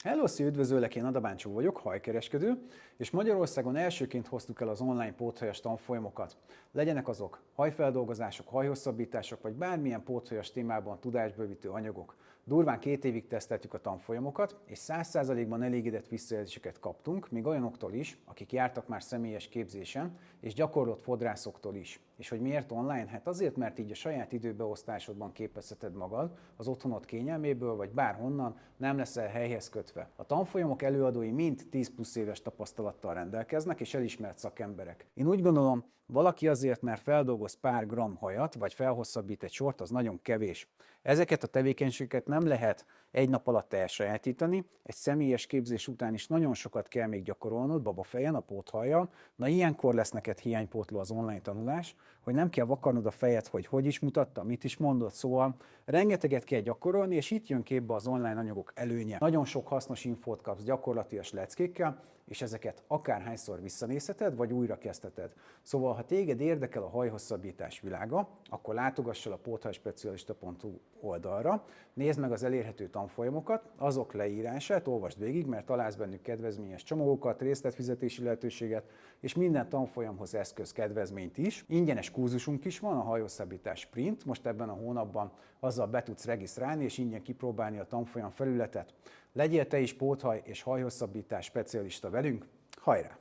Hello, szia, üdvözöllek, én Adabáncsó vagyok, hajkereskedő, és Magyarországon elsőként hoztuk el az online póthajas tanfolyamokat. Legyenek azok hajfeldolgozások, hajhosszabbítások, vagy bármilyen póthajas témában tudásbővítő anyagok. Durván 2 évig teszteltük a tanfolyamokat, és 100%-ban elégedett visszajelzéseket kaptunk, még olyanoktól is, akik jártak már személyes képzésen, és gyakorlott fodrászoktól is. És hogy miért online? Hát azért, mert így a saját időbeosztásodban képezheted magad, az otthonod kényelméből, vagy bárhonnan, nem leszel helyhez kötve. A tanfolyamok előadói mind 10 plusz éves tapasztalattal rendelkeznek, és elismert szakemberek. Én úgy gondolom, valaki azért, mert feldolgoz pár gram hajat, vagy felhosszabbít egy sort, az nagyon kevés. Ezeket a tevékenységeket nem lehet egy nap alatt elsajátítani, egy személyes képzés után is nagyon sokat kell még gyakorolnod babafejen, a póthajjal. Na ilyenkor lesz neked hiánypótló az online tanulás, hogy nem kell vakarnod a fejed, hogy is mutatta, mit is mondott, szóval rengeteget kell gyakorolni, és itt jön képbe az online anyagok előnye. Nagyon sok hasznos infót kapsz gyakorlatias leckékkel, és ezeket akárhányszor visszanézheted, vagy újra kezdheted. Szóval, ha téged érdekel a hajhosszabbítás világa, akkor látogass el a pothajspecialista.hu oldalra, nézd meg az elérhető tanfolyamokat, azok leírását, olvasd végig, mert találsz bennük kedvezményes csomagokat, részletfizetési lehetőséget, és minden tanfolyamhoz eszköz kedvezményt is. Ingyenes kurzusunk is van, a hajhosszabbítás sprint, most ebben a hónapban azzal be tudsz regisztrálni, és ingyen kipróbálni a tanfolyam felületet. Legyél te is póthaj és hajhosszabbítás specialista velünk, hajrá!